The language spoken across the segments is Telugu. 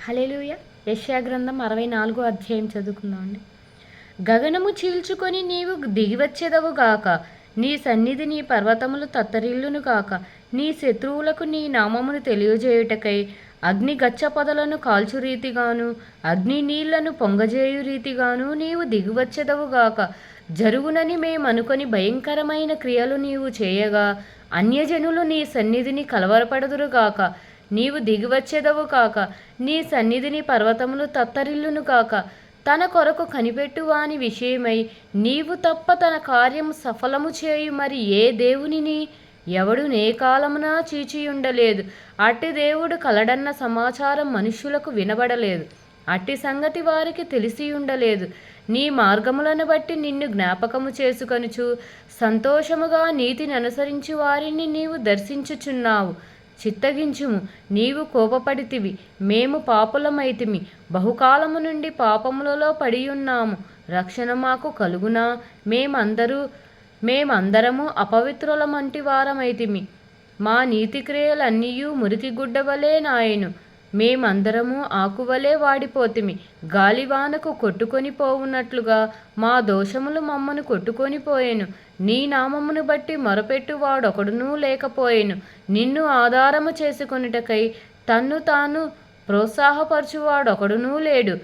హల్లెలూయా. యెషయా గ్రంథం 64 అధ్యాయం చదువుకుందామండి. గగనము చీల్చుకొని నీవు దిగివచ్చెదవు గాక, నీ సన్నిధి నీ పర్వతములు తత్తరిల్లును గాక. నీ శత్రువులకు నీ నామమును తెలియజేయుటకై అగ్ని గచ్చ పొదలను కాల్చు రీతిగాను, అగ్ని నీళ్లను పొంగజేయు రీతిగాను నీవు దిగివచ్చెదవు గాక. జరుగునని మేమనుకొని భయంకరమైన క్రియలు నీవు చేయగా, అన్యజనులు నీ సన్నిధిని కలవరపడదురుగాక. నీవు దిగివచ్చెదవు కాక, నీ సన్నిధిని పర్వతములు తత్తరిల్లును కాక. తన కొరకు కనిపెట్టు వాని విషయమై నీవు తప్ప తన కార్యము సఫలము చేయు మరి ఏ దేవునిని ఎవడు నే కాలమున చీచియుండలేదు. అట్టి దేవుడు కలడన్న సమాచారం మనుష్యులకు వినబడలేదు, అట్టి సంగతి వారికి తెలిసి ఉండలేదు. నీ మార్గములను బట్టి నిన్ను జ్ఞాపకము చేసుకొనుచు సంతోషముగా నీతిని అనుసరించి వారిని నీవు దర్శించుచున్నావు. చిత్తగించుము, నీవు కోపపడితివి, మేము పాపులమైతిమి, బహుకాలము నుండి పాపములలో పడియున్నాము. రక్షణ మాకు కలుగునా? మేమందరము అపవిత్రులమంటి వారమైతిమి, మా నీతిక్రియలన్నీయు మురికి గుడ్డవలే నాయెను. మేమందరము ఆకువలే వాడిపోతిమి, గాలివానకు కొట్టుకొని పోవునట్లుగా మా దోషములు మమ్మను కొట్టుకొని పోయెను. నీ నామమును బట్టి మొరపెట్టు వాడొకడునూ లేకపోయెను. నిన్ను ఆధారము చేసుకొనుటకై తన్ను తాను ప్రోత్సాహపరచువాడొకడునూ లేడు.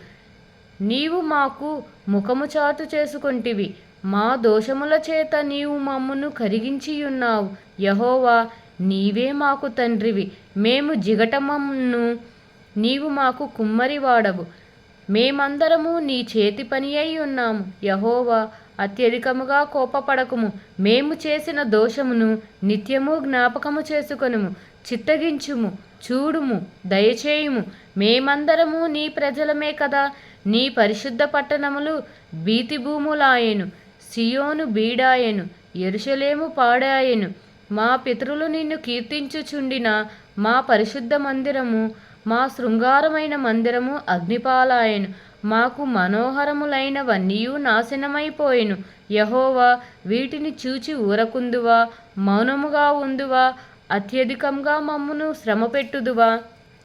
నీవు మాకు ముఖము చాటు చేసుకొంటివి, మా దోషముల చేత నీవు మమ్మును కరిగించియున్నావు. యెహోవా, నీవే మాకు తండ్రివి, మేము జిగటమమ్ము, నీవు మాకు కుమ్మరివాడవు. మేమందరము నీ చేతి పని అయి ఉన్నాము. యెహోవా, అత్యధికముగా కోపపడకుము, మేము చేసిన దోషమును నిత్యము జ్ఞాపకము చేసుకొనుము. చిత్తగించుము, చూడుము, దయచేయుము. మేమందరము నీ ప్రజలమే కదా. నీ పరిశుద్ధ పట్టణములు భీతి భూములాయెను. సియోను బీడాయెను, యెరూషలేము పాడాయెను. మా పితరులు నిన్ను కీర్తించుచుండిన మా పరిశుద్ధ మందిరము, మా శృంగారమైన మందిరము అగ్నిపాలాయెను. మాకు మనోహరములైనవన్నీయు నాశనమైపోయెను. యెహోవా, వీటిని చూచి ఊరకుందువా? మౌనముగా ఉందువా? అత్యధికంగా మమ్మును శ్రమపెట్టుదువా?